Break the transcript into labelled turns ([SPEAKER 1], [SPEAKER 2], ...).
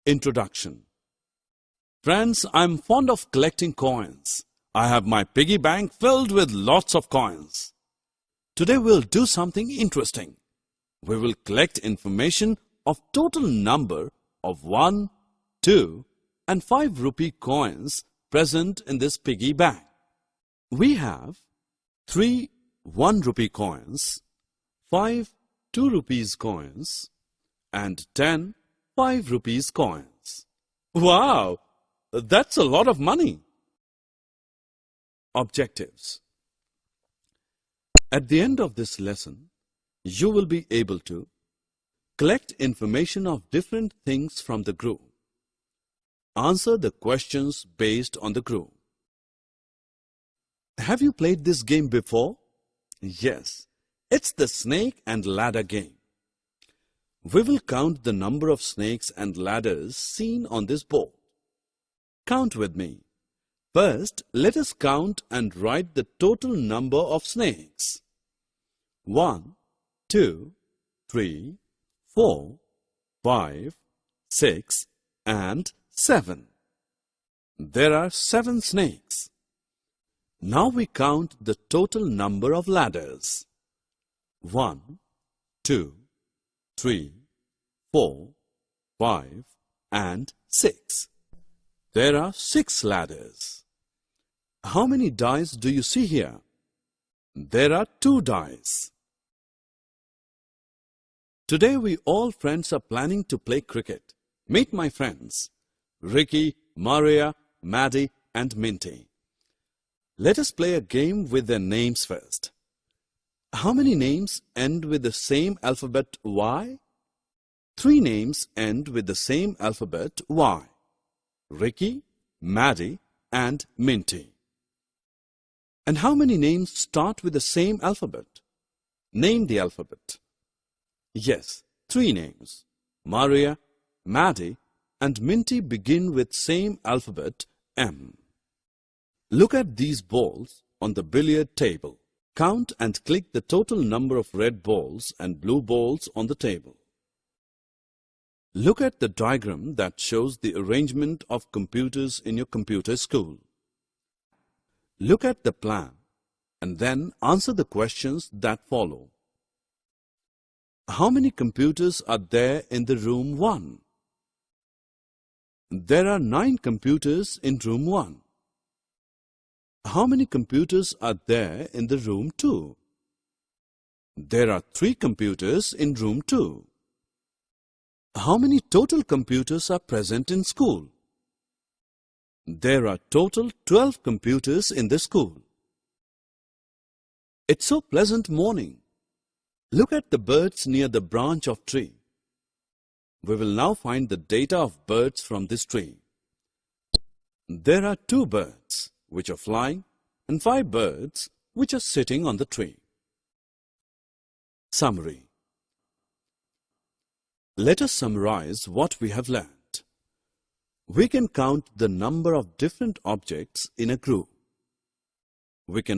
[SPEAKER 1] Introduction. Friends, I'm fond of collecting coins. I have my piggy bank filled with lots of coins. Today we'll do something interesting. We will collect information of total number of 1, 2 and 5 rupee coins present in this piggy bank. We have 3 1 rupee coins, 5 2 rupees coins and 10 5 rupees coins. Wow! That's a lot of money. Objectives. At the end of this lesson, you will be able to collect information of different things from the group. Answer the questions based on the group. Have you played this game before? Yes, it's the snake and ladder game. We will count the number of snakes and ladders seen on this board. Count with me. First, let us count and write the total number of snakes. 1, 2, 3, 4, 5, 6 and 7. There are 7 snakes. Now we count the total number of ladders. 1, 2, 3, 4, 5 and 6. There are 6 ladders. How many dice do you see here? There are 2 dice. Today we all friends are planning to play cricket. Meet my friends, Ricky, Maria, Maddie and Minty. Let us play a game with their names first. How many names end with the same alphabet Y? 3 names end with the same alphabet Y. Ricky, Maddie and Minty. And how many names start with the same alphabet? Name the alphabet. Yes, 3 names. Maria, Maddie and Minty begin with same alphabet M. Look at these balls on the billiard table. Count and click the total number of red balls and blue balls on the table. Look at the diagram that shows the arrangement of computers in your computer school. Look at the plan and then answer the questions that follow. How many computers are there in the room 1? There are 9 computers in room 1. How many computers are there in the room 2? There are 3 computers in room 2. How many total computers are present in school? There are total 12 computers in the school. It's so pleasant morning. Look at the birds near the branch of tree. We will now find the data of birds from this tree. There are 2 birds which are flying and 5 birds which are sitting on the tree. Summary. Let us summarize what we have learned. We can count the number of different objects in a group. We can